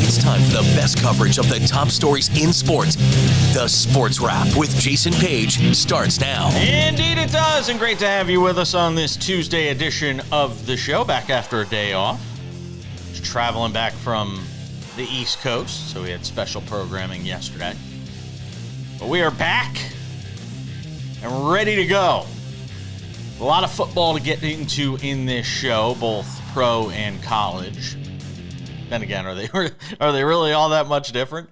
It's time for the best coverage of the top stories in sports. The Sports Wrap with Jason Page starts now. Indeed it does, and great to have you with us on this Tuesday edition of the show, back after a day off. Just traveling back from the East Coast, so we had special programming yesterday. But we are back and ready to go. A lot of football to get into in this show, both pro and college. Then again, are they really all that much different?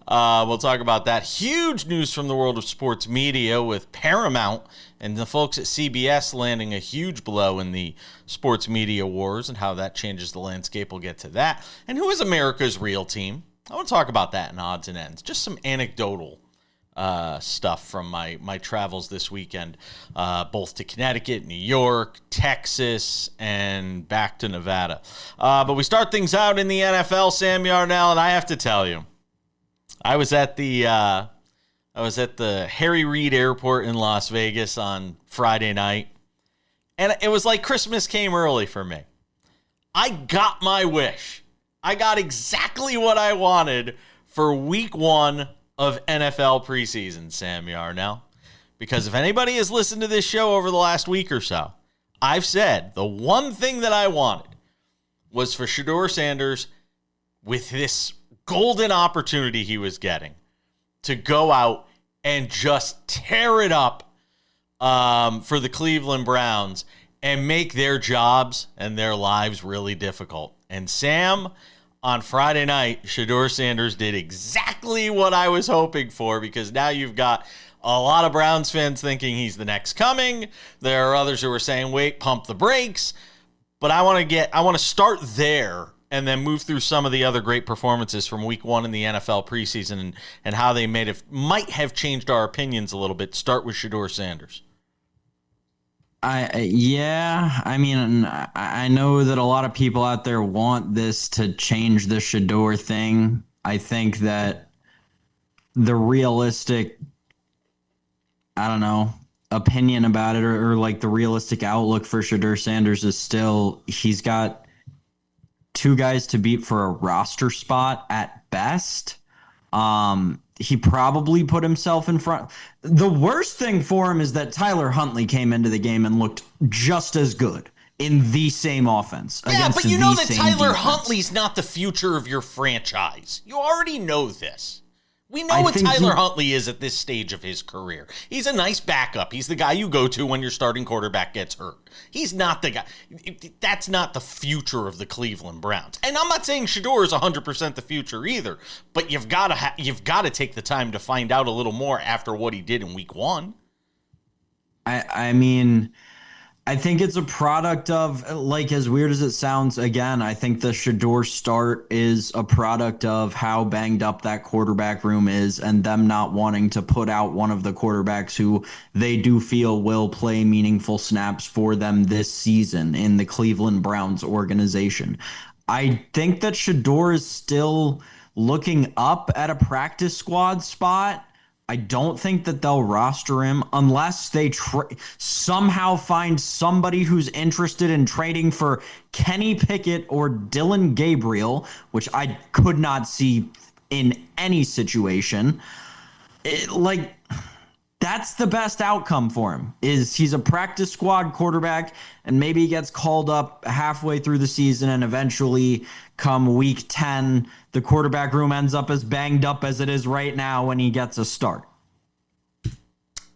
We'll talk about that. Huge news from the world of sports media with Paramount and the folks at CBS landing a huge blow in the sports media wars and how that changes the landscape. We'll get to that. And who is America's real team? I want to talk about that in odds and ends. Just some anecdotal stuff from my travels this weekend, both to Connecticut, New York, Texas, and back to Nevada. But we start things out in the NFL, Sam Yarnell, and I have to tell you, I was at the Harry Reid Airport in Las Vegas on Friday night, and it was like Christmas came early for me. I got my wish. I got exactly what I wanted for week 1 of NFL preseason, Sam Yarnell. Because if anybody has listened to this show over the last week or so, I've said the one thing that I wanted was for Shedeur Sanders, with this golden opportunity he was getting, to go out and just tear it up for the Cleveland Browns and make their jobs and their lives really difficult. And Sam, on Friday night, Shedeur Sanders did exactly what I was hoping for, because now you've got a lot of Browns fans thinking he's the next coming. There are others who are saying, wait, pump the brakes. But I want to start there and then move through some of the other great performances from week 1 in the NFL preseason and how they might have changed our opinions a little bit. Start with Shedeur Sanders. I know that a lot of people out there want this to change the Shedeur thing. I think that the realistic, opinion about it or like the realistic outlook for Shedeur Sanders is still, he's got 2 guys to beat for a roster spot at best. He probably put himself in front. The worst thing for him is that Tyler Huntley came into the game and looked just as good in the same offense. Yeah, but you know that Tyler Huntley's not the future of your franchise. You already know this. We know what Tyler Huntley is at this stage of his career. He's a nice backup. He's the guy you go to when your starting quarterback gets hurt. He's not the guy. That's not the future of the Cleveland Browns. And I'm not saying Shedeur is 100% the future either, but you've got to take the time to find out a little more after what he did in week 1. I think it's a product of, like, as weird as it sounds, again, I think the Shedeur start is a product of how banged up that quarterback room is and them not wanting to put out one of the quarterbacks who they do feel will play meaningful snaps for them this season in the Cleveland Browns organization. I think that Shedeur is still looking up at a practice squad spot. I don't think that they'll roster him unless they somehow find somebody who's interested in trading for Kenny Pickett or Dylan Gabriel, which I could not see in any situation. That's the best outcome for him, is he's a practice squad quarterback, and maybe he gets called up halfway through the season, and eventually come week 10, the quarterback room ends up as banged up as it is right now when he gets a start.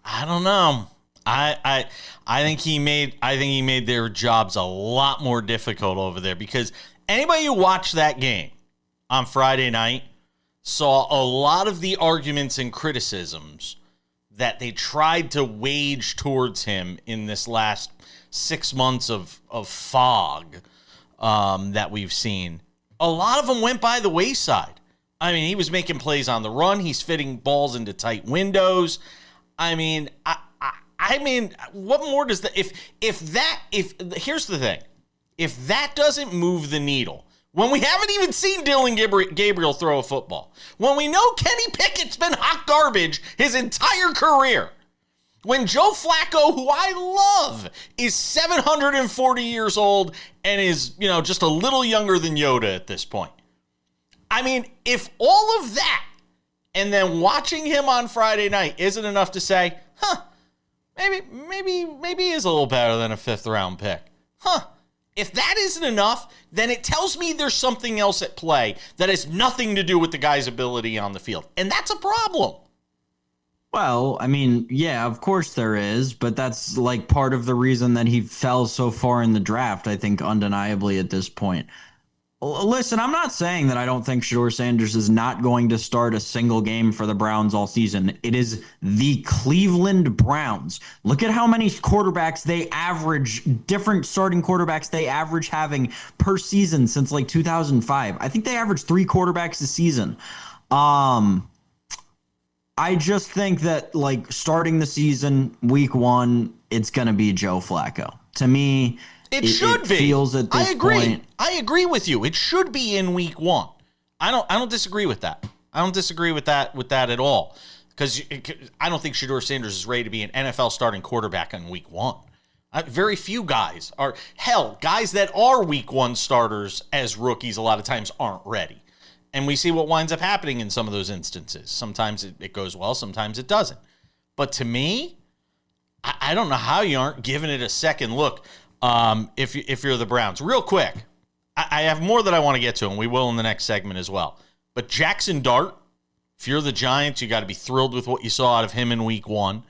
I don't know. I think he made their jobs a lot more difficult over there, because anybody who watched that game on Friday night saw a lot of the arguments and criticisms that they tried to wage towards him in this last 6 months of fog that we've seen. A lot of them went by the wayside. I mean, he was making plays on the run. He's fitting balls into tight windows. I mean, what more does that? Here's the thing, if that doesn't move the needle, when we haven't even seen Dylan Gabriel throw a football, when we know Kenny Pickett's been hot garbage his entire career, when Joe Flacco, who I love, is 740 years old and is, just a little younger than Yoda at this point, I mean, if all of that and then watching him on Friday night isn't enough to say, maybe he is a little better than a 5th round pick. If that isn't enough, then it tells me there's something else at play that has nothing to do with the guy's ability on the field. And that's a problem. Well, I mean, yeah, of course there is, but that's like part of the reason that he fell so far in the draft, I think, undeniably at this point. Listen, I'm not saying that I don't think Shedeur Sanders is not going to start a single game for the Browns all season. It is the Cleveland Browns. Look at how many quarterbacks they average, different starting quarterbacks they average having per season since like 2005. I think they average 3 quarterbacks a season. I just think that like starting the season week 1, it's going to be Joe Flacco. To me, it should be. Feels at this point. I agree with you. It should be in week 1. I don't disagree with that. I don't disagree with that at all. Because I don't think Shedeur Sanders is ready to be an NFL starting quarterback in week 1. Very few guys are. Hell, guys that are week 1 starters as rookies a lot of times aren't ready. And we see what winds up happening in some of those instances. Sometimes it goes well, sometimes it doesn't. But to me, I don't know how you aren't giving it a second look if you're the Browns. Real quick, I have more that I want to get to, and we will in the next segment as well. But Jaxson Dart, if you're the Giants, you got to be thrilled with what you saw out of him in week 1.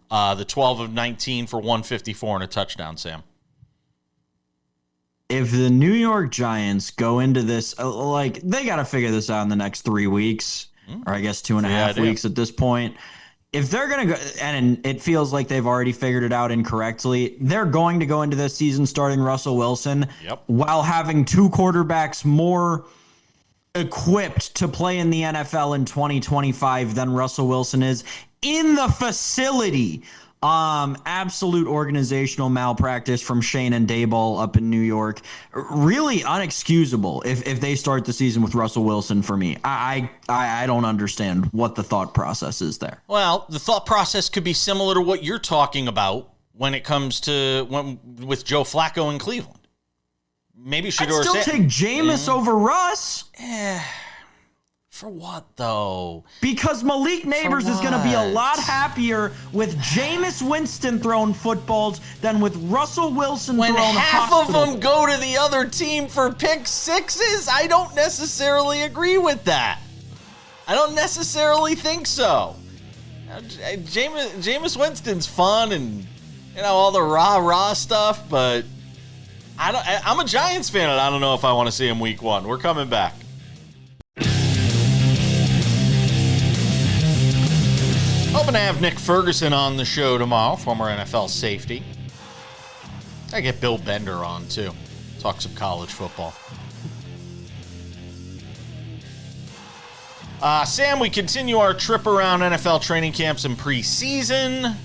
The 12 of 19 for 154 and a touchdown, Sam. If the New York Giants go into this, like, they got to figure this out in the next 3 weeks, or I guess 2.5 weeks at this point. If they're going to go, and it feels like they've already figured it out incorrectly, they're going to go into this season starting Russell Wilson while having 2 quarterbacks more equipped to play in the NFL in 2025 than Russell Wilson is in the facility. Absolute organizational malpractice from Shane and Daboll up in New York. Really unexcusable if they start the season with Russell Wilson for me. I don't understand what the thought process is there. Well, the thought process could be similar to what you're talking about when it comes to with Joe Flacco in Cleveland. Maybe Shedeur I'd still take Jameis over Russ. For what, though? Because Malik Neighbors is going to be a lot happier with Jameis Winston throwing footballs than with Russell Wilson throwing half of them go to the other team for pick sixes. I don't necessarily agree with that. I don't necessarily think so. Jameis Winston's fun and all the rah-rah stuff, but I'm a Giants fan, and I don't know if I want to see him week 1. We're coming back. Hoping to have Nick Ferguson on the show tomorrow, former NFL safety. I get Bill Bender on, too. Talk some college football. Sam, we continue our trip around NFL training camps and preseason.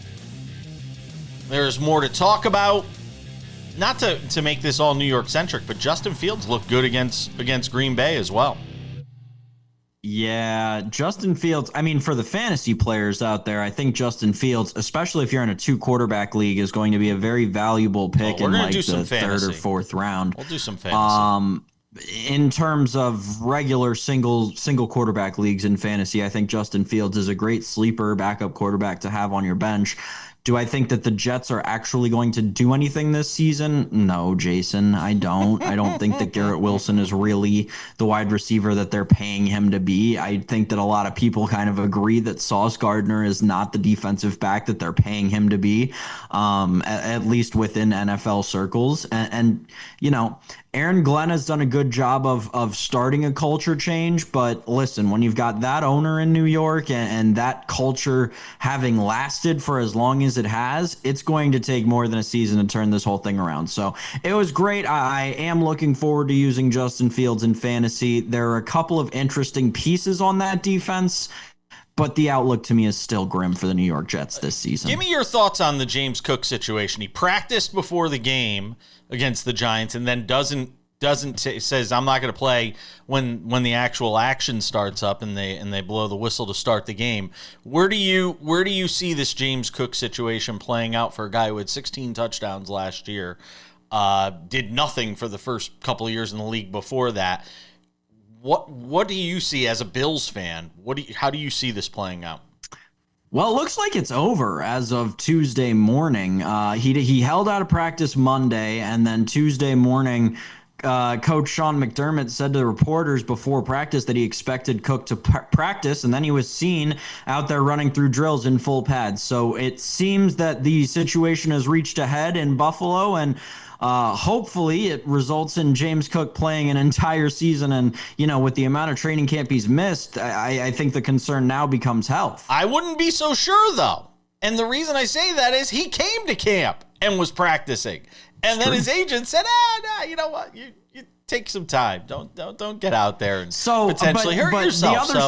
There's more to talk about. Not to make this all New York-centric, but Justin Fields looked good against Green Bay as well. Yeah, Justin Fields, I mean, for the fantasy players out there, I think Justin Fields, especially if you're in a 2-quarterback league, is going to be a very valuable pick in like the 3rd or 4th round. We'll do some fantasy. In terms of regular single quarterback leagues in fantasy, I think Justin Fields is a great sleeper backup quarterback to have on your bench. Do I think that the Jets are actually going to do anything this season? No, Jason, I don't. I don't think that Garrett Wilson is really the wide receiver that they're paying him to be. I think that a lot of people kind of agree that Sauce Gardner is not the defensive back that they're paying him to be, at least within NFL circles. And Aaron Glenn has done a good job of starting a culture change, but listen, when you've got that owner in New York and that culture having lasted for as long as it has, it's going to take more than a season to turn this whole thing around. So it was great. I am looking forward to using Justin Fields in fantasy. There are a couple of interesting pieces on that defense, but the outlook to me is still grim for the New York Jets this season. Give me your thoughts on the James Cook situation. He practiced before the game against the Giants and then says I'm not going to play when the actual action starts up and they blow the whistle to start the game. Where do you see this James Cook situation playing out for a guy who had 16 touchdowns last year, did nothing for the first couple of years in the league before that? What do you see as a Bills fan? How do you see this playing out? Well, it looks like it's over as of Tuesday morning. He held out of practice Monday, and then Tuesday morning, Coach Sean McDermott said to the reporters before practice that he expected Cook to practice, and then he was seen out there running through drills in full pads. So it seems that the situation has reached a head in Buffalo, and hopefully it results in James Cook playing an entire season. And, with the amount of training camp he's missed, I think the concern now becomes health. I wouldn't be so sure, though. And the reason I say that is he came to camp and was practicing. And then his agent said, no, you know what? You take some time. Don't get out there and potentially hurt yourself. The other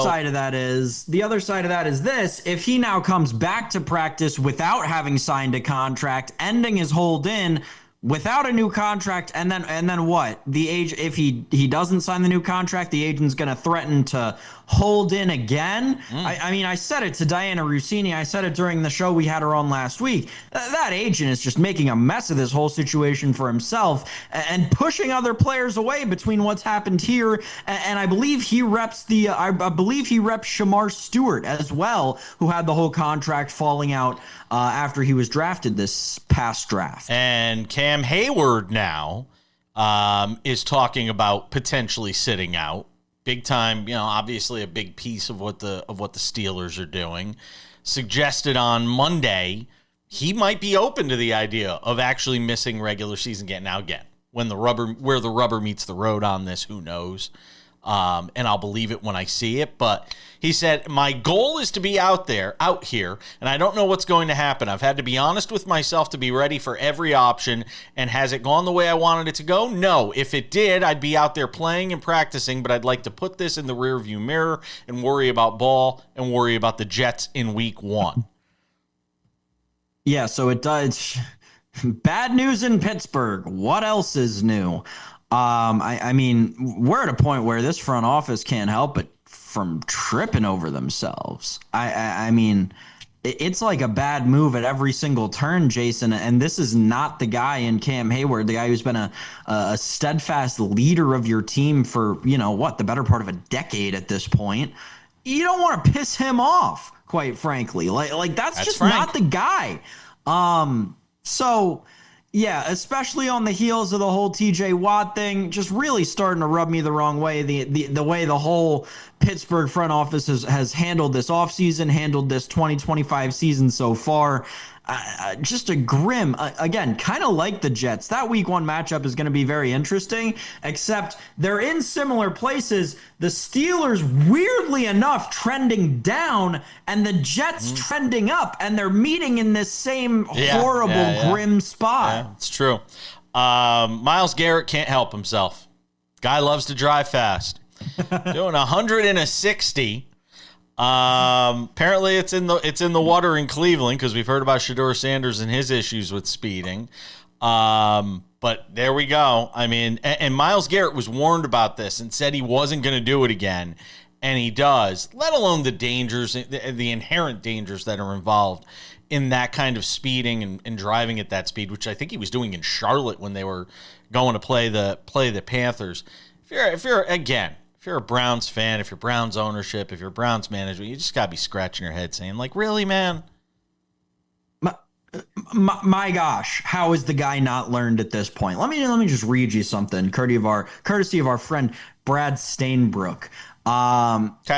side of that is this. If he now comes back to practice without having signed a contract, ending his hold in without a new contract, and then what? If he doesn't sign the new contract, the agent's going to threaten to hold in again. I said it to Diana Rossini. I said it during the show we had her on last week. That agent is just making a mess of this whole situation for himself and pushing other players away between what's happened here. And I believe he reps Shamar Stewart as well, who had the whole contract falling out after he was drafted this past draft. And Cam Hayward now is talking about potentially sitting out. Big time, obviously a big piece of what the Steelers are doing. Suggested on Monday he might be open to the idea of actually missing regular season game. Now again, where the rubber meets the road on this, who knows? And I'll believe it when I see it. But he said, my goal is to be out here, and I don't know what's going to happen. I've had to be honest with myself to be ready for every option. And has it gone the way I wanted it to go? No. If it did, I'd be out there playing and practicing, but I'd like to put this in the rearview mirror and worry about ball and worry about the Jets in week 1. Yeah, so it does. Bad news in Pittsburgh. What else is new? We're at a point where this front office can't help but from tripping over themselves. It's like a bad move at every single turn, Jason. And this is not the guy in Cam Hayward, the guy who's been a steadfast leader of your team for, the better part of a decade at this point. You don't want to piss him off, quite frankly. Like that's just frank. Not the guy. Yeah, especially on the heels of the whole TJ Watt thing, just really starting to rub me the wrong way. The way the whole Pittsburgh front office has handled this offseason, handled this 2025 season so far. Just a grim, again, kind of like the Jets. That week 1 matchup is going to be very interesting, except they're in similar places. The Steelers, weirdly enough, trending down, and the Jets trending up, and they're meeting in this same horrible, grim spot. Yeah, it's true. Myles Garrett can't help himself. Guy loves to drive fast. Doing 160. Apparently it's in the water in Cleveland because we've heard about Shedeur Sanders and his issues with speeding. But there we go. And Myles Garrett was warned about this and said he wasn't going to do it again. And he does, let alone the dangers, the inherent dangers that are involved in that kind of speeding and driving at that speed, which I think he was doing in Charlotte when they were going to play the Panthers. If you're a Browns fan, if you're Browns ownership, if you're Browns management, you just got to be scratching your head saying, like, really, man? My gosh, how is the guy not learned at this point? Let me just read you something, courtesy of our friend Brad Stainbrook.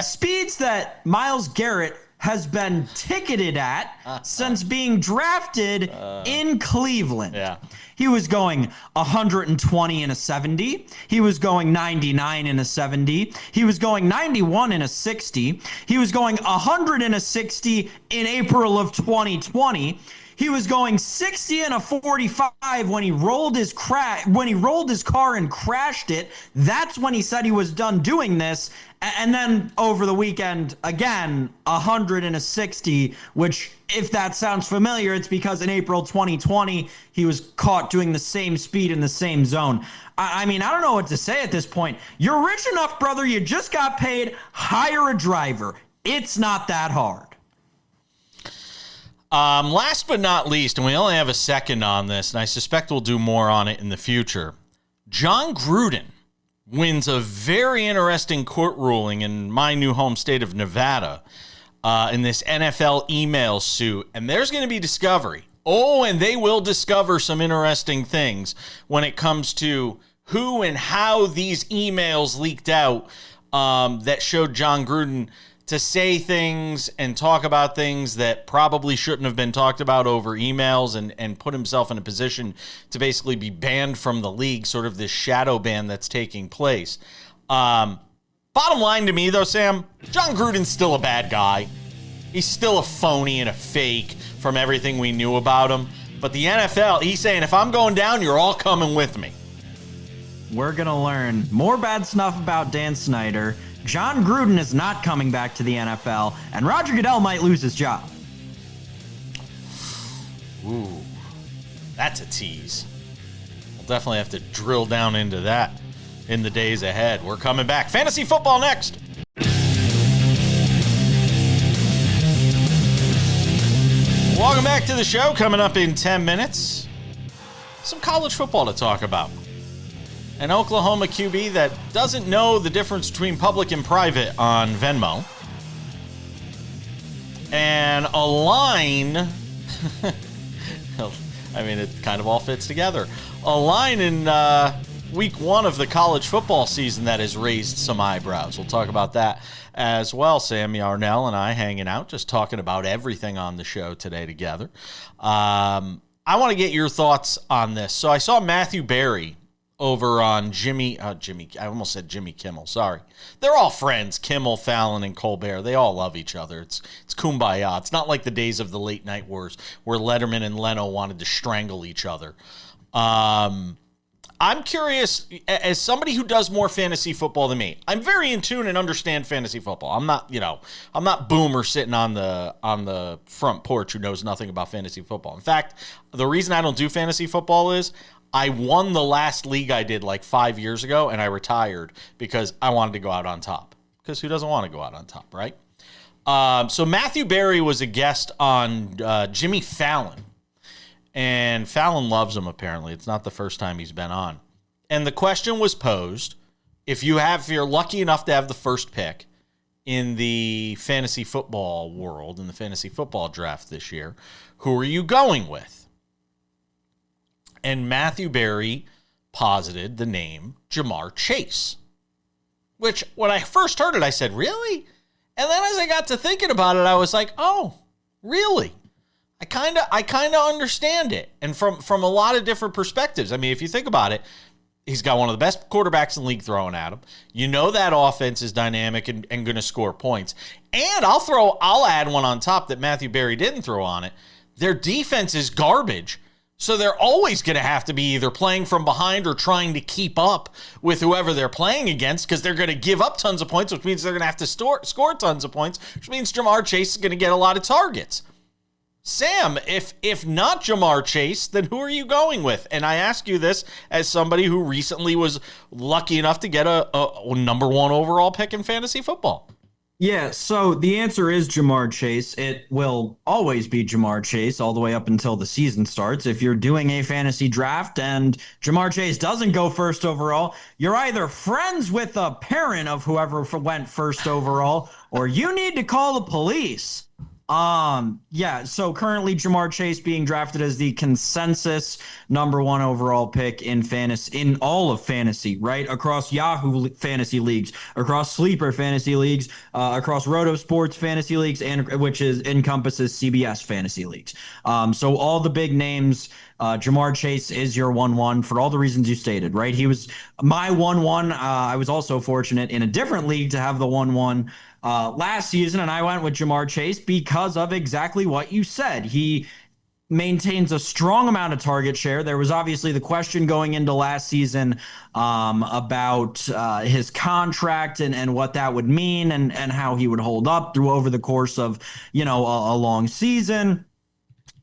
Speeds that Myles Garrett has been ticketed at since being drafted in Cleveland. Yeah. He was going 120 in a 70. He was going 99 in a 70. He was going 91 in a 60. He was going 100 in a 60 in April of 2020. He was going 60 in a 45 when he rolled his car and crashed it. That's when he said he was done doing this. And then over the weekend, again, 100 in a 60, which, if that sounds familiar, it's because in April 2020, he was caught doing the same speed in the same zone. I don't know what to say at this point. You're rich enough, brother. You just got paid. Hire a driver. It's not that hard. Last but not least, and we only have a second on this, and I suspect we'll do more on it in the future. John Gruden wins a very interesting court ruling in my new home state of Nevada in this NFL email suit, and there's going to be discovery. Oh, and they will discover some interesting things when it comes to who and how these emails leaked out that showed John Gruden to say things and talk about things that probably shouldn't have been talked about over emails, and put himself in a position to basically be banned from the league, sort of this shadow ban that's taking place. Bottom line to me, though, Sam, John Gruden's still a bad guy. He's still a phony and a fake from everything we knew about him. But the NFL, he's saying, if I'm going down, you're all coming with me. We're going to learn more bad stuff about Dan Snyder. John Gruden is not coming back to the NFL, and Roger Goodell might lose his job. Ooh, that's a tease. We'll definitely have to drill down into that in the days ahead. We're coming back. Fantasy football next. Welcome back to the show. Coming up in 10 minutes, some college football to talk about. An Oklahoma QB that doesn't know the difference between public and private on Venmo. And a line, I mean, it kind of all fits together. A line in week one of the college football season that has raised some eyebrows. We'll talk about that as well. Sam Yarnell and I hanging out, just talking about everything on the show today together. I want to get your thoughts on this. So I saw Matthew Berry over on I almost said Jimmy Kimmel, sorry. They're all friends, Kimmel, Fallon, and Colbert. They all love each other. It's kumbaya. It's not like the days of the late night wars where Letterman and Leno wanted to strangle each other. I'm curious, as somebody who does more fantasy football than me, I'm very in tune and understand fantasy football. I'm not Boomer sitting on the front porch who knows nothing about fantasy football. In fact, the reason I don't do fantasy football is I won the last league I did like 5 years ago, and I retired because I wanted to go out on top. Because who doesn't want to go out on top, right? So Matthew Berry was a guest on Jimmy Fallon. And Fallon loves him, apparently. It's not the first time he's been on. And the question was posed, if you're lucky enough to have the first pick in the fantasy football world, in the fantasy football draft this year, who are you going with? And Matthew Berry posited the name Jamar Chase, which when I first heard it, I said, really? And then as I got to thinking about it, I was like, oh, really? I kind of understand it. And from a lot of different perspectives. I mean, if you think about it, he's got one of the best quarterbacks in the league throwing at him. You know that offense is dynamic and going to score points. And I'll add one on top that Matthew Berry didn't throw on it. Their defense is garbage. So they're always going to have to be either playing from behind or trying to keep up with whoever they're playing against, because they're going to give up tons of points, which means they're going to have to score tons of points, which means Jamar Chase is going to get a lot of targets. Sam, if not Jamar Chase, then who are you going with? And I ask you this as somebody who recently was lucky enough to get a number one overall pick in fantasy football. Yeah, so the answer is Jamar Chase. It will always be Jamar Chase all the way up until the season starts. If you're doing a fantasy draft and Jamar Chase doesn't go first overall, you're either friends with a parent of whoever went first overall, or you need to call the police. So currently Jamar Chase being drafted as the consensus number one overall pick in fantasy, in all of fantasy, right? Across Yahoo fantasy leagues, across Sleeper fantasy leagues, across Roto Sports fantasy leagues, and which encompasses CBS fantasy leagues. So all the big names, Jamar Chase is your 1-1 for all the reasons you stated, right? He was my 1-1. I was also fortunate in a different league to have the 1-1 last season, and I went with Jamar Chase because of exactly what you said. He maintains a strong amount of target share. There was obviously the question going into last season about his contract and what that would mean and how he would hold up over the course of, a long season.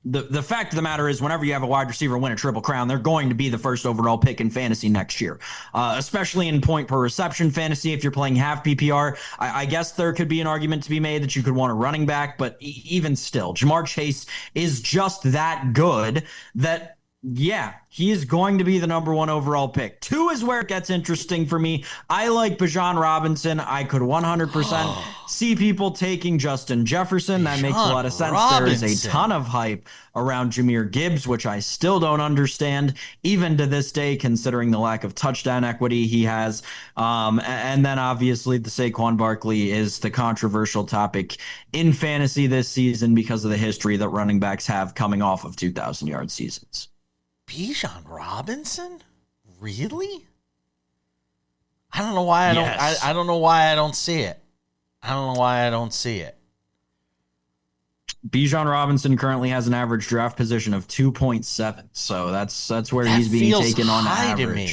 The fact of the matter is, whenever you have a wide receiver win a triple crown, they're going to be the first overall pick in fantasy next year, especially in point per reception fantasy. If you're playing half PPR, I guess there could be an argument to be made that you could want a running back, but even still, Jamar Chase is just that good that Yeah, he is going to be the number 1 overall pick. 2 is where it gets interesting for me. I like Bijan Robinson. I could 100% see people taking Justin Jefferson. That makes a lot of sense. There is a ton of hype around Jahmyr Gibbs, which I still don't understand, even to this day, considering the lack of touchdown equity he has. And then obviously the Saquon Barkley is the controversial topic in fantasy this season because of the history that running backs have coming off of 2,000-yard seasons. Bijan Robinson? Really? I don't know why I don't. I don't know why I don't see it. I don't know why I don't see it. Bijan Robinson currently has an average draft position of 2.7, so that's where he's being taken on average. To me.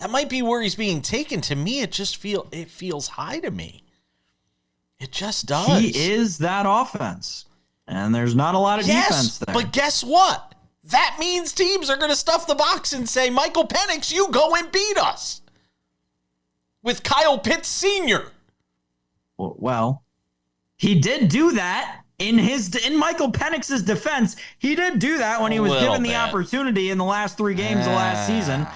That might be where he's being taken. To me, it feels high to me. It just does. He is that offense, and there's not a lot of defense there. But guess what? That means teams are going to stuff the box and say, Michael Penix, you go and beat us with Kyle Pitts Sr. Well, he did do that in Michael Penix's defense. He did do that when he was given the opportunity in the last 3 games of last season.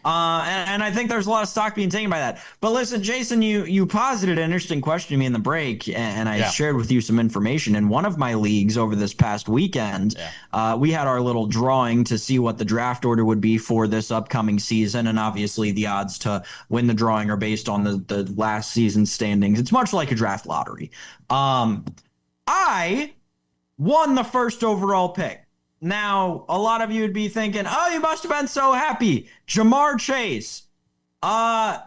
And I think there's a lot of stock being taken by that. But listen, Jason, you posited an interesting question to me in the break, and I shared with you some information. In one of my leagues over this past weekend, we had our little drawing to see what the draft order would be for this upcoming season. And obviously the odds to win the drawing are based on the last season's standings. It's much like a draft lottery. I won the first overall pick. Now, a lot of you would be thinking, oh, you must have been so happy. Jamar Chase. I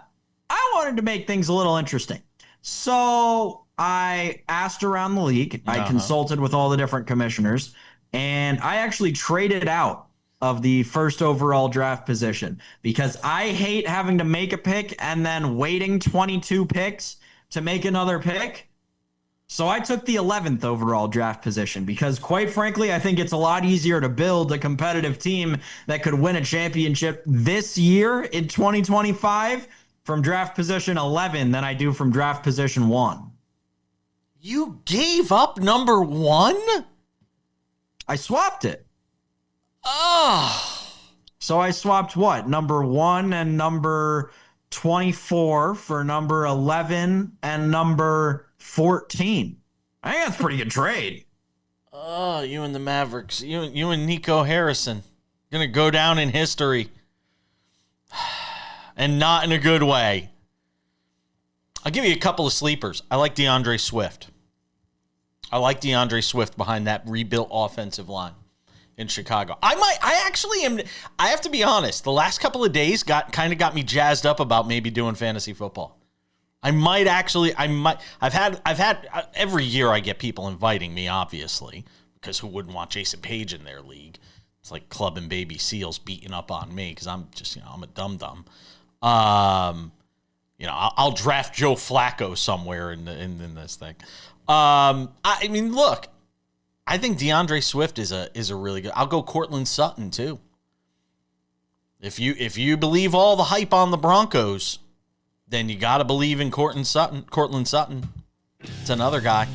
wanted to make things a little interesting. So I asked around the league. I consulted with all the different commissioners, and I actually traded out of the first overall draft position because I hate having to make a pick and then waiting 22 picks to make another pick. So I took the 11th overall draft position because, quite frankly, I think it's a lot easier to build a competitive team that could win a championship this year in 2025 from draft position 11 than I do from draft position 1. You gave up number 1? I swapped it. Oh. So I swapped what? Number 1 and number 24 for number 11 and number 14. I think that's a pretty good trade. Oh, you and the Mavericks. You and Nico Harrison. Going to go down in history. And not in a good way. I'll give you a couple of sleepers. I like DeAndre Swift. I like DeAndre Swift behind that rebuilt offensive line in Chicago. I have to be honest, the last couple of days got me jazzed up about maybe doing fantasy football. I've had every year I get people inviting me, obviously, because who wouldn't want Jason Page in their league? It's like Club and Baby Seals beating up on me because I'm just, I'm a dum-dum. I'll draft Joe Flacco somewhere in this thing. I mean, look, I think DeAndre Swift is a really good. I'll go Cortland Sutton too. If you believe all the hype on the Broncos, then you got to believe in Cortland Sutton. It's another guy.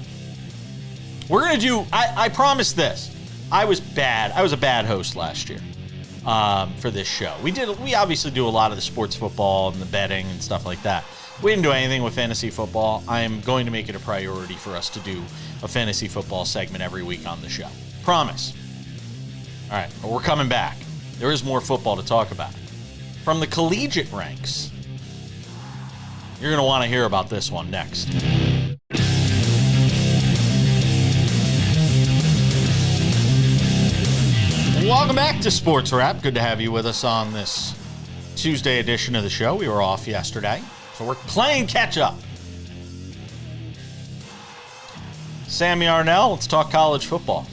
We're going to do, I promise this. I was bad. I was a bad host last year for this show. We obviously do a lot of the sports football and the betting and stuff like that. We didn't do anything with fantasy football. I am going to make it a priority for us to do a fantasy football segment every week on the show. Promise. All right, but we're coming back. There is more football to talk about. From the collegiate ranks, you're going to want to hear about this one next. Welcome back to SportsWrap. Good to have you with us on this Tuesday edition of the show. We were off yesterday, so we're playing catch-up. Sammy Arnell, let's talk college football.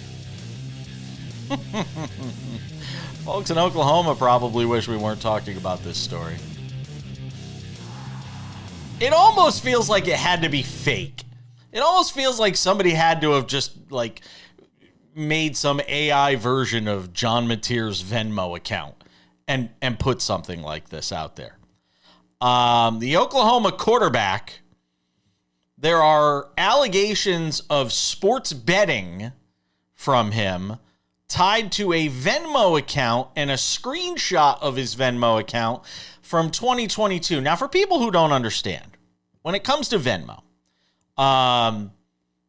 Folks in Oklahoma probably wish we weren't talking about this story. It almost feels like it had to be fake. It almost feels like somebody had to have just, made some AI version of John Mateer's Venmo account and put something like this out there. The Oklahoma quarterback, there are allegations of sports betting from him tied to a Venmo account and a screenshot of his Venmo account from 2022. Now, for people who don't understand, when it comes to Venmo,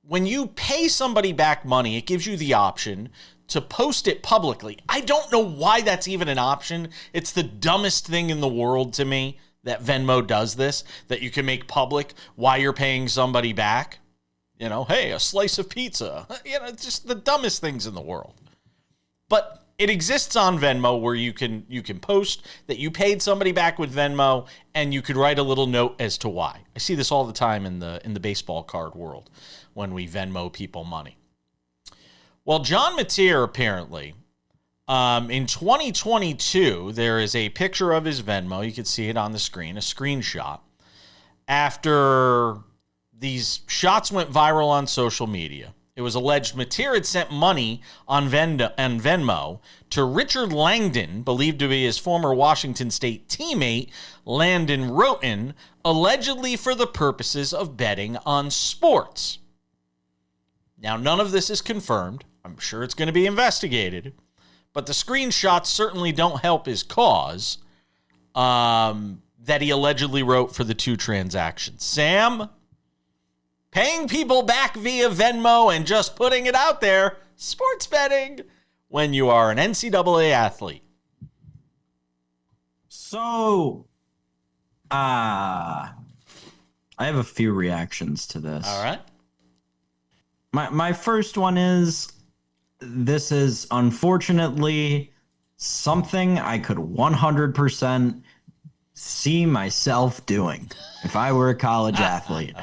when you pay somebody back money, it gives you the option to post it publicly. I don't know why that's even an option. It's the dumbest thing in the world to me that Venmo does this, that you can make public why you're paying somebody back. You know, hey, a slice of pizza. You know, it's just the dumbest things in the world. But it exists on Venmo where you can post that you paid somebody back with Venmo, and you could write a little note as to why. I see this all the time in the baseball card world when we Venmo people money. Well, John Mateer apparently, in 2022, there is a picture of his Venmo. You can see it on the screen, a screenshot. After these shots went viral on social media, it was alleged Mateer had sent money on Venmo to Richard Langdon, believed to be his former Washington State teammate, Landon Roten, allegedly for the purposes of betting on sports. Now, none of this is confirmed. I'm sure it's going to be investigated. But the screenshots certainly don't help his cause that he allegedly wrote for the two transactions. Sam, paying people back via Venmo and just putting it out there, sports betting, when you are an NCAA athlete. So, I have a few reactions to this. All right. My first one is, this is unfortunately something I could 100% see myself doing if I were a college athlete.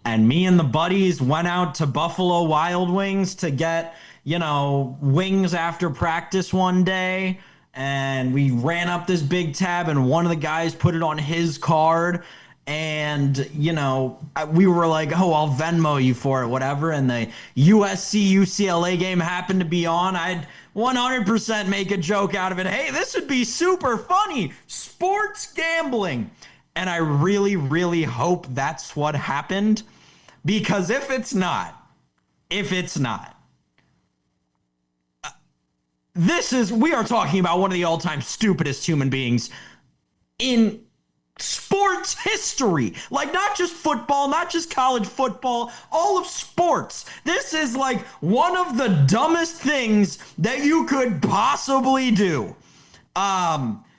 And me and the buddies went out to Buffalo Wild Wings to get, wings after practice one day. And we ran up this big tab, and one of the guys put it on his card. And, we were like, oh, I'll Venmo you for it, whatever. And the USC-UCLA game happened to be on. I'd 100% make a joke out of it. Hey, this would be super funny. Sports gambling. And I really, really hope that's what happened. Because if it's not, we are talking about one of the all-time stupidest human beings in sports history. Like, not just football, not just college football, all of sports. This is like one of the dumbest things that you could possibly do.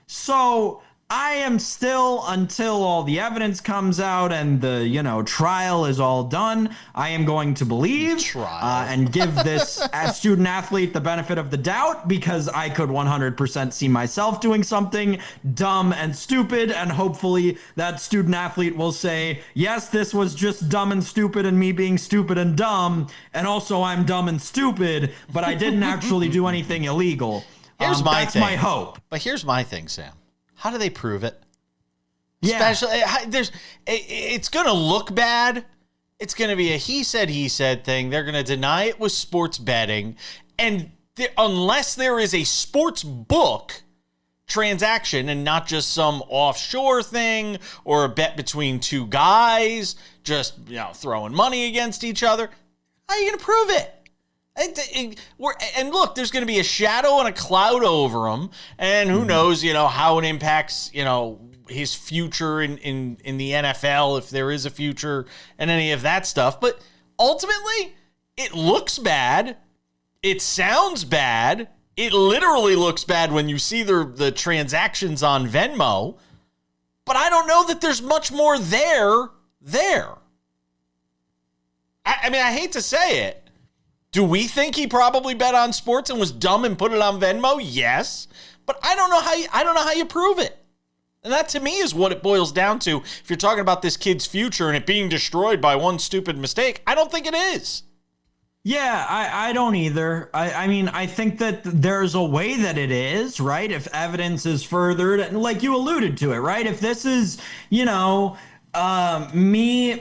So I am still, until all the evidence comes out and the, trial is all done, I am going to believe and give this student athlete the benefit of the doubt, because I could 100% see myself doing something dumb and stupid, and hopefully that student athlete will say, yes, this was just dumb and stupid and me being stupid and dumb, and also I'm dumb and stupid, but I didn't actually do anything illegal. That's my hope. But here's my thing, Sam. How do they prove it? Yeah. Especially, it's going to look bad. It's going to be a he said thing. They're going to deny it was sports betting. And unless there is a sports book transaction and not just some offshore thing or a bet between two guys just, throwing money against each other, how are you going to prove it? And look, there's going to be a shadow and a cloud over him, and who knows, how it impacts, his future in the NFL, if there is a future, and any of that stuff. But ultimately, it looks bad. It sounds bad. It literally looks bad when you see the transactions on Venmo. But I don't know that there's much more there. I mean, I hate to say it. Do we think he probably bet on sports and was dumb and put it on Venmo? Yes, but I don't know how you prove it. And that to me is what it boils down to. If you're talking about this kid's future and it being destroyed by one stupid mistake, I don't think it is. Yeah, I don't either. I mean, I think that there's a way that it is, right? If evidence is furthered, and like you alluded to it, right? If this is, me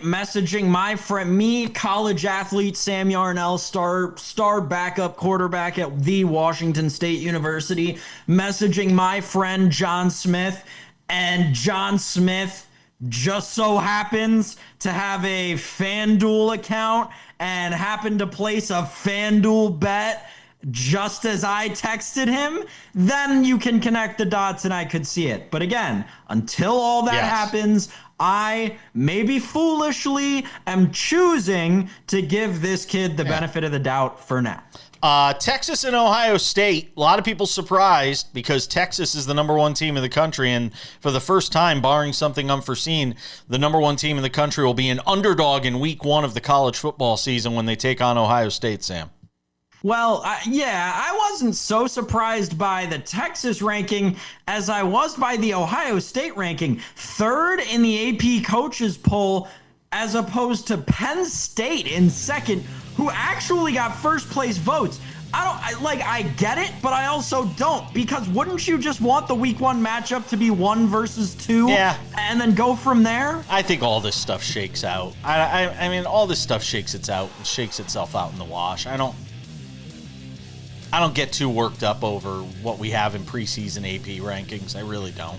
messaging my friend, me college athlete Sam Yarnell, star backup quarterback at the Washington State University, messaging my friend John Smith, and John Smith just so happens to have a FanDuel account and happen to place a FanDuel bet just as I texted him, then you can connect the dots and I could see it. But again, until all that happens, I, maybe foolishly, am choosing to give this kid the benefit of the doubt for now. Texas and Ohio State, a lot of people surprised because Texas is the number one team in the country, and for the first time, barring something unforeseen, the number one team in the country will be an underdog in week 1 of the college football season when they take on Ohio State, Sam. Well, I wasn't so surprised by the Texas ranking as I was by the Ohio State ranking. 3rd in the AP coaches poll, as opposed to Penn State in 2nd, who actually got first place votes. I get it, but I also don't, because wouldn't you just want the week 1 matchup to be 1 versus 2? Yeah. And then go from there? I think all this stuff shakes out. I mean, all this stuff shakes itself out in the wash. I don't get too worked up over what we have in preseason AP rankings. I really don't.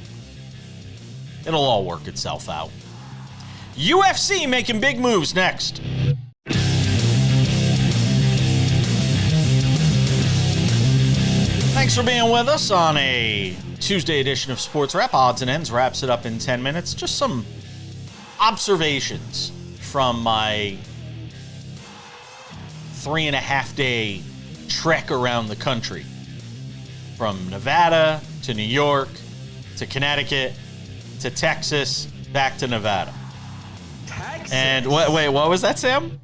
It'll all work itself out. UFC making big moves next. Thanks for being with us on a Tuesday edition of SportsWrap. Odds and Ends wraps it up in 10 minutes. Just some observations from my 3.5-day trek around the country, from Nevada to New York to Connecticut to Texas, back to Nevada. Texas. And wait, what was that, Sam?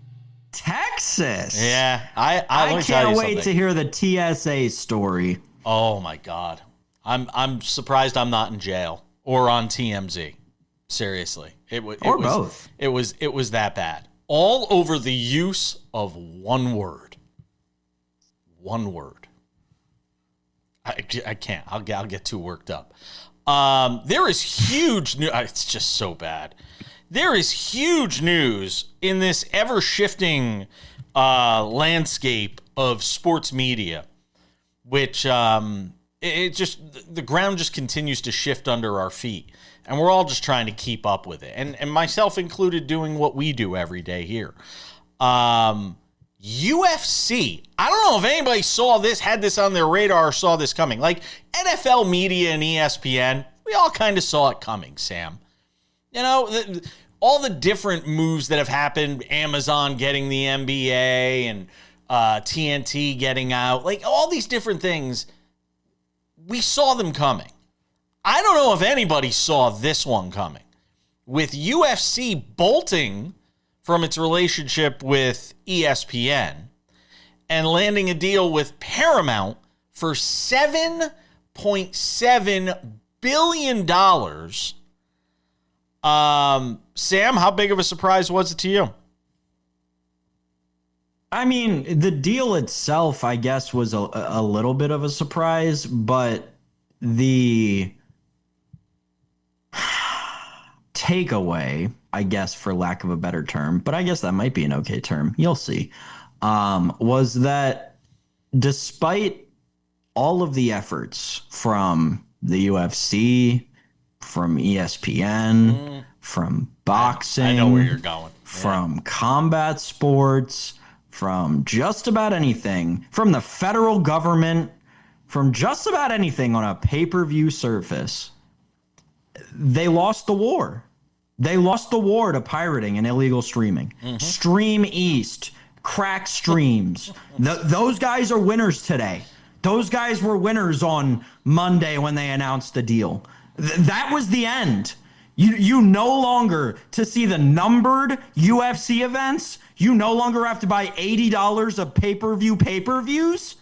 Texas. Yeah, I can't wait to hear the TSA story. Oh my God, I'm surprised I'm not in jail or on TMZ. Seriously, it was both. It was that bad. All over the use of one word. One word. I can't. I'll get too worked up. There is huge news. It's just so bad. There is huge news in this ever-shifting landscape of sports media, which the ground just continues to shift under our feet, and we're all just trying to keep up with it, and myself included, doing what we do every day here. UFC. I don't know if anybody saw this, had this on their radar, or saw this coming. Like NFL media and ESPN, we all kind of saw it coming, Sam. You know, all the different moves that have happened, Amazon getting the NBA and TNT getting out, like all these different things, we saw them coming. I don't know if anybody saw this one coming. With UFC bolting from its relationship with ESPN and landing a deal with Paramount for $7.7 billion. Sam, how big of a surprise was it to you? I mean, the deal itself, I guess, was a little bit of a surprise, but the takeaway, I guess, for lack of a better term, but I guess that might be an okay term, you'll see, was that despite all of the efforts from the UFC, from ESPN, from boxing, I know where you're going. From combat sports, from just about anything, from the federal government, from just about anything on a pay-per-view surface, they lost the war. They lost the war to pirating and illegal streaming. Stream East, crack streams. Those guys are winners today. Those guys were winners on Monday when they announced the deal. That was the end. You no longer, to see the numbered UFC events, you no longer have to buy $80 of pay-per-views.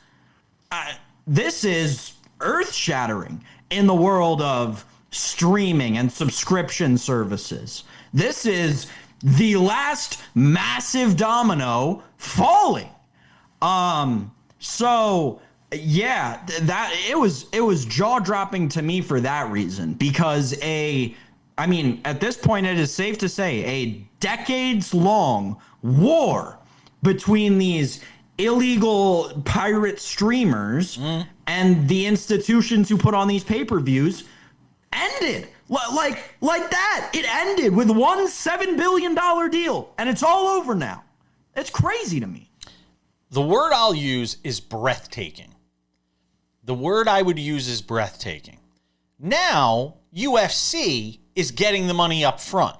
This is earth-shattering in the world of streaming and subscription services. This is the last massive domino falling. So yeah, that it was jaw-dropping to me for that reason, because at this point it is safe to say a decades-long war between these illegal pirate streamers and the institutions who put on these pay-per-views ended like that. It ended with one $7 billion deal, and it's all over now. It's crazy to me. The word I'll use is breathtaking. The word I would use is breathtaking. Now, UFC is getting the money up front.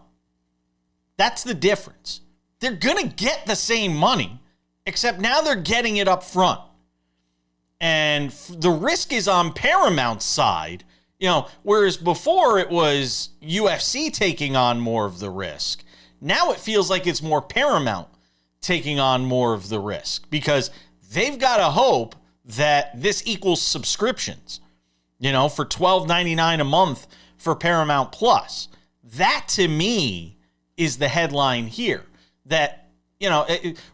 That's the difference. They're going to get the same money, except now they're getting it up front. And the risk is on Paramount's side, whereas before it was UFC taking on more of the risk. Now it feels like it's more Paramount taking on more of the risk because they've got to hope that this equals subscriptions, for $12.99 a month for Paramount Plus. That to me is the headline here that,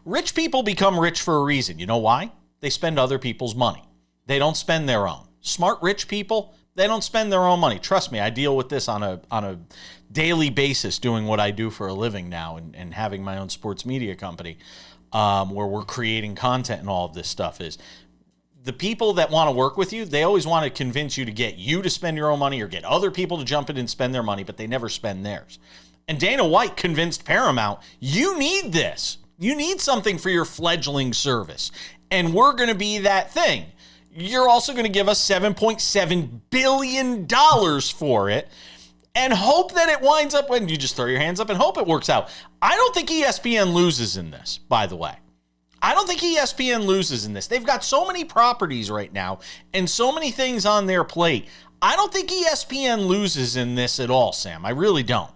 rich people become rich for a reason. You know why? They spend other people's money. They don't spend their own. Smart rich people, they don't spend their own money. Trust me, I deal with this on a daily basis doing what I do for a living now and having my own sports media company where we're creating content and all of this stuff is the people that want to work with you, they always want to convince you to get you to spend your own money or get other people to jump in and spend their money, but they never spend theirs. And Dana White convinced Paramount, you need this. You need something for your fledgling service. And we're going to be that thing. You're also going to give us $7.7 billion for it and hope that it winds up when you just throw your hands up and hope it works out. I don't think ESPN loses in this, by the way. I don't think ESPN loses in this. They've got so many properties right now and so many things on their plate. I don't think ESPN loses in this at all, Sam. I really don't.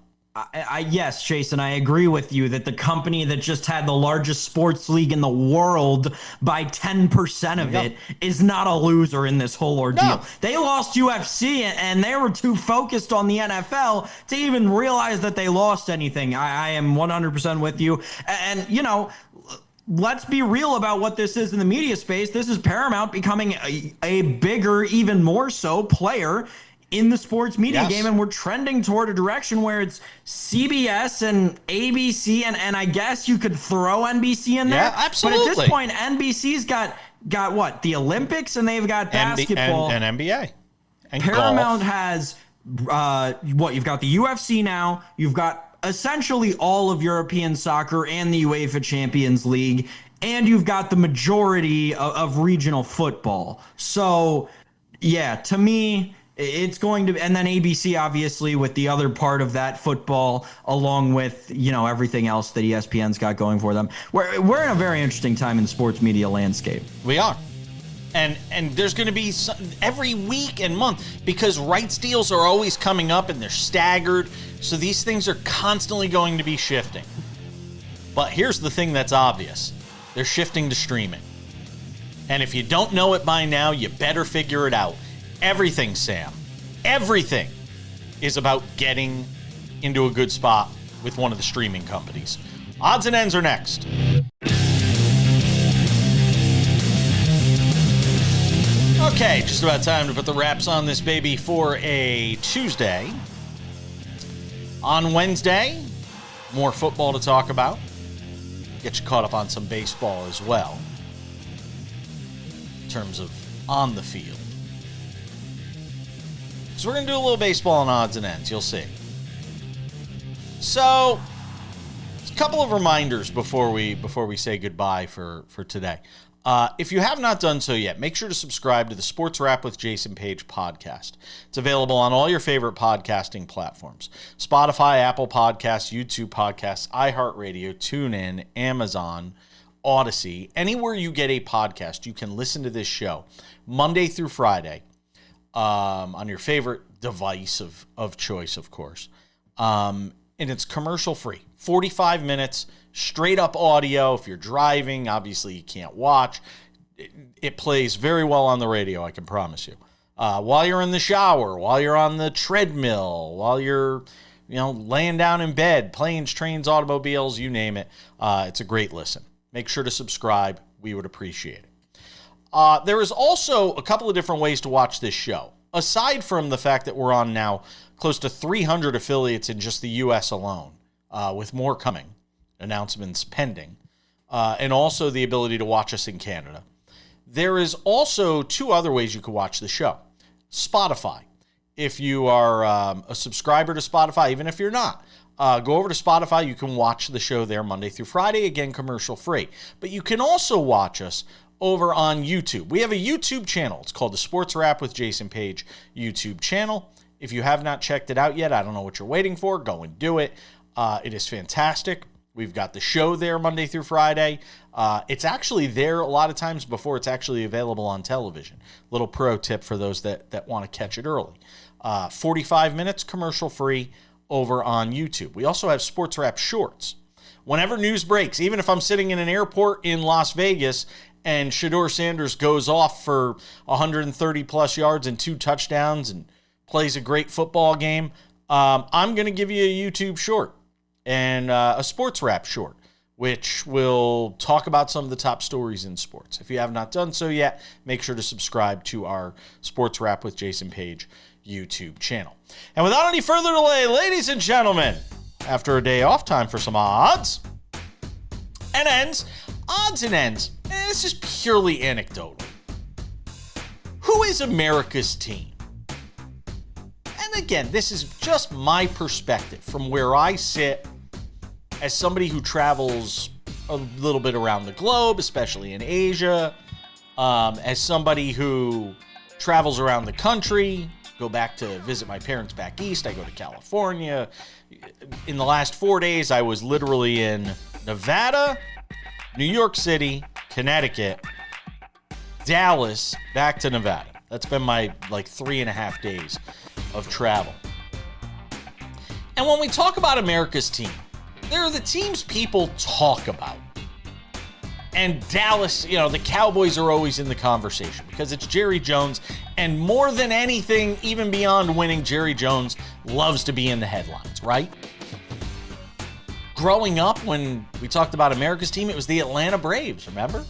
Yes, Jason, I agree with you that the company that just had the largest sports league in the world by 10% of it is not a loser in this whole ordeal. No. They lost UFC and they were too focused on the NFL to even realize that they lost anything. I am 100% with you. And, let's be real about what this is in the media space. This is Paramount becoming a bigger, even more so player in the sports media game, and we're trending toward a direction where it's CBS and ABC, and I guess you could throw NBC in there. Yeah, absolutely. But at this point, NBC's got what? The Olympics, and they've got basketball. And NBA. And Paramount golf. Has, you've got the UFC now, you've got essentially all of European soccer and the UEFA Champions League, and you've got the majority of regional football. So, yeah, to me, it's going to, and then ABC obviously with the other part of that football, along with everything else that ESPN's got going for them. We're in a very interesting time in the sports media landscape. We are, and there's going to be every week and month because rights deals are always coming up and they're staggered. So these things are constantly going to be shifting. But here's the thing that's obvious: they're shifting to streaming, and if you don't know it by now, you better figure it out. Everything, Sam, everything is about getting into a good spot with one of the streaming companies. Odds and ends are next. Okay, just about time to put the wraps on this baby for a Tuesday. On Wednesday, more football to talk about. Get you caught up on some baseball as well, in terms of on the field. So we're going to do a little baseball and odds and ends. You'll see. So, a couple of reminders before we say goodbye for today. If you have not done so yet, make sure to subscribe to the SportsWrap with Jason Page podcast. It's available on all your favorite podcasting platforms: Spotify, Apple Podcasts, YouTube Podcasts, iHeartRadio, TuneIn, Amazon, Odyssey. Anywhere you get a podcast, you can listen to this show Monday through Friday. On your favorite device of choice, of course. And it's commercial free. 45 minutes, straight up audio. If you're driving, obviously you can't watch. It plays very well on the radio, I can promise you. While you're in the shower, while you're on the treadmill, while you're laying down in bed, planes, trains, automobiles, you name it. It's a great listen. Make sure to subscribe. We would appreciate it. There is also a couple of different ways to watch this show. Aside from the fact that we're on now close to 300 affiliates in just the U.S. alone, with more coming, announcements pending, and also the ability to watch us in Canada. There is also two other ways you could watch the show. Spotify. If you are a subscriber to Spotify, even if you're not, Go over to Spotify. You can watch the show there Monday through Friday, again, commercial free. But you can also watch us over on YouTube. We have a YouTube channel. It's called the SportsWrap with Jason Page YouTube channel. If you have not checked it out yet, I don't know what you're waiting for. Go and do it. It is fantastic. We've got the show there Monday through Friday. It's actually there a lot of times before it's actually available on television. Little pro tip for those that want to catch it early. 45 minutes commercial free over on YouTube. We also have SportsWrap Shorts. Whenever news breaks, even if I'm sitting in an airport in Las Vegas and Shedeur Sanders goes off for 130 plus yards and 2 touchdowns and plays a great football game, I'm going to give you a YouTube short and a SportsWrap short, which will talk about some of the top stories in sports. If you have not done so yet, make sure to subscribe to our SportsWrap with Jason Page YouTube channel. And without any further delay, ladies and gentlemen, after a day off, time for some odds and ends. Odds and ends. This is purely anecdotal. Who is America's team? And again, this is just my perspective from where I sit as somebody who travels a little bit around the globe, especially in Asia, as somebody who travels around the country, go back to visit my parents back east. I go to California. In the last 4 days, I was literally in Nevada, New York City, Connecticut, Dallas, back to Nevada. That's been my 3.5 days of travel. And when we talk about America's team, there are the teams people talk about. And Dallas, the Cowboys are always in the conversation because it's Jerry Jones. And more than anything, even beyond winning, Jerry Jones loves to be in the headlines, right? Growing up, when we talked about America's team, it was the Atlanta Braves, remember?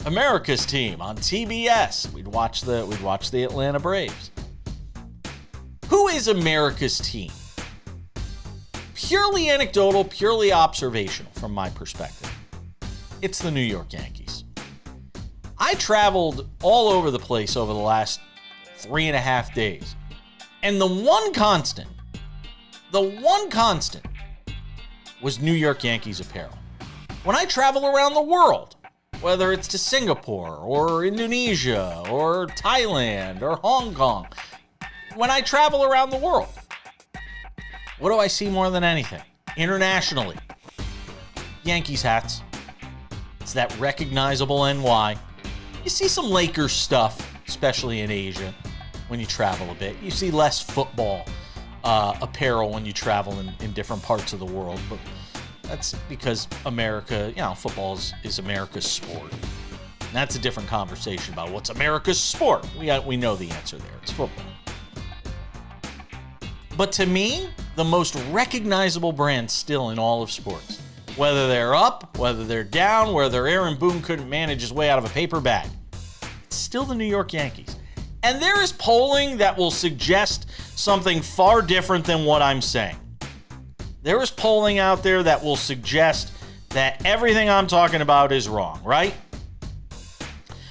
America's team on TBS. We'd watch the Atlanta Braves. Who is America's team? Purely anecdotal, purely observational from my perspective. It's the New York Yankees. I traveled all over the place over the last 3.5 days. And the one constant was New York Yankees apparel. When I travel around the world, whether it's to Singapore or Indonesia or Thailand or Hong Kong, when I travel around the world, what do I see more than anything? Internationally, Yankees hats. It's that recognizable NY. You see some Lakers stuff, especially in Asia, when you travel a bit. You see less football apparel when you travel in different parts of the world, but that's because America, football is America's sport. And that's a different conversation about what's America's sport. We know the answer there. It's football. But to me, the most recognizable brand still in all of sports, whether they're up, whether they're down, whether Aaron Boone couldn't manage his way out of a paper bag, it's still the New York Yankees. And there is polling that will suggest something far different than what I'm saying. There is polling out there that will suggest that everything I'm talking about is wrong, right?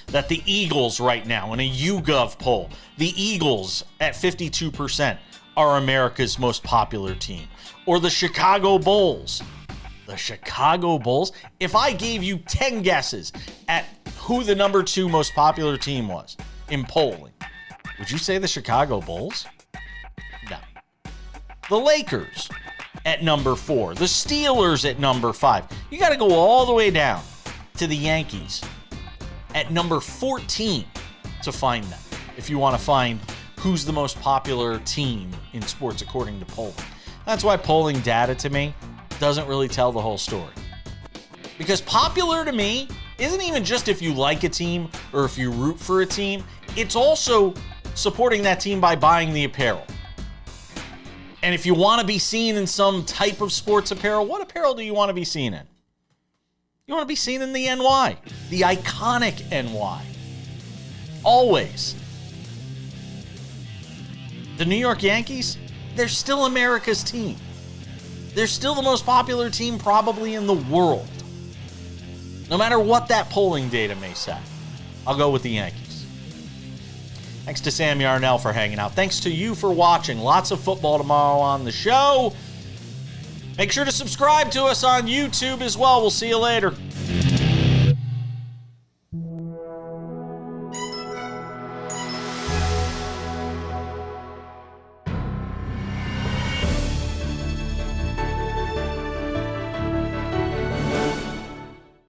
That the Eagles right now, in a YouGov poll, the Eagles at 52% are America's most popular team. Or the Chicago Bulls. The Chicago Bulls? If I gave you 10 guesses at who the number 2 most popular team was in polling, would you say the Chicago Bulls? No. The Lakers at number 4. The Steelers at number 5. You got to go all the way down to the Yankees at number 14 to find them, if you want to find who's the most popular team in sports according to polling. That's why polling data to me doesn't really tell the whole story. Because popular to me isn't even just if you like a team or if you root for a team. It's also supporting that team by buying the apparel. And if you want to be seen in some type of sports apparel, what apparel do you want to be seen in? You want to be seen in the NY, the iconic NY. Always. The New York Yankees, they're still America's team. They're still the most popular team probably in the world. No matter what that polling data may say, I'll go with the Yankees. Thanks to Sam Yarnell for hanging out. Thanks to you for watching. Lots of football tomorrow on the show. Make sure to subscribe to us on YouTube as well. We'll see you later.